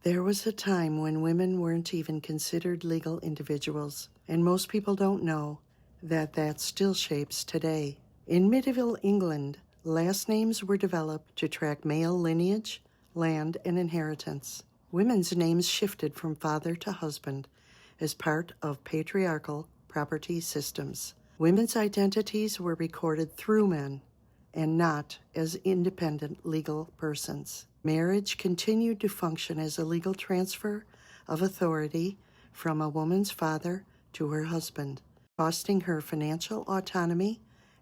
There was a time when women weren't even considered legal individuals, and most people don't know that that still shapes today. In medieval England, last names were developed to track male lineage, land, and inheritance. Women's names shifted from father to husband as part of patriarchal property systems. Women's identities were recorded through men and not as independent legal persons. Marriage continued to function as a legal transfer of authority from a woman's father to her husband, costing her financial autonomy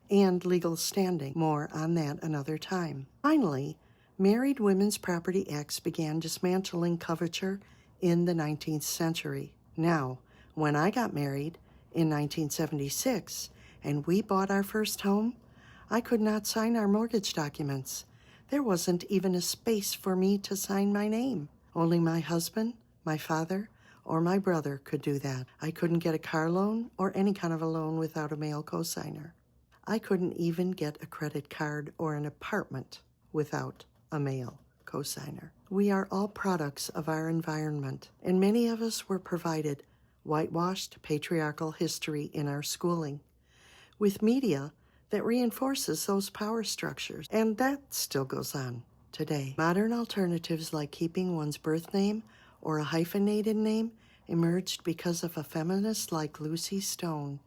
and legal standing. More on that another time. Finally, married women's property acts began dismantling coverture in the 19th century. Now, when I got married in 1976 and we bought our first home, I could not sign our mortgage documents. There wasn't even a space for me to sign my name. Only my husband, my father, or my brother could do that. I couldn't get a car loan or any kind of a loan without a male cosigner. I couldn't even get a credit card or an apartment without a male cosigner. We are all products of our environment, and many of us were provided whitewashed patriarchal history in our schooling, with media that reinforces those power structures, and that still goes on today. Modern alternatives like keeping one's birth name or a hyphenated name emerged because of a feminist like Lucy Stone.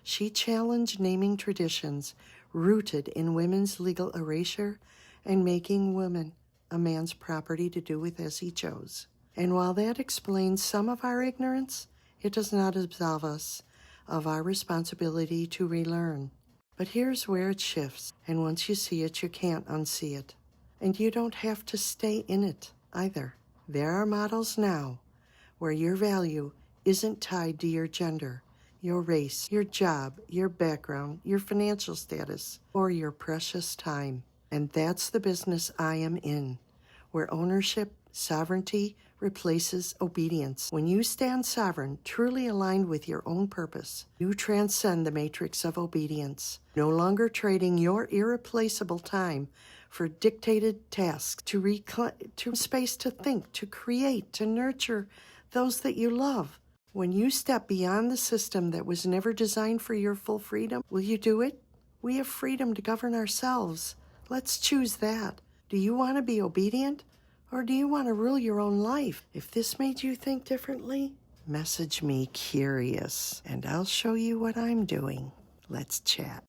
She challenged naming traditions rooted in women's legal erasure and making women a man's property to do with as he chose. And while that explains some of our ignorance, it does not absolve us of our responsibility to relearn. But here's where it shifts, and once you see it, you can't unsee it. And you don't have to stay in it either. There are models now where your value isn't tied to your gender, your race, your job, your background, your financial status, or your precious time. And that's the business I am in, where ownership, sovereignty replaces obedience. When you stand sovereign, truly aligned with your own purpose, you transcend the matrix of obedience, no longer trading your irreplaceable time for dictated tasks, to space to think, to create, to nurture those that you love. When you step beyond the system that was never designed for your full freedom, will you do it? We have freedom to govern ourselves. Let's choose that. Do you want to be obedient? Or do you want to rule your own life? If this made you think differently, message me curious, and I'll show you what I'm doing. Let's chat.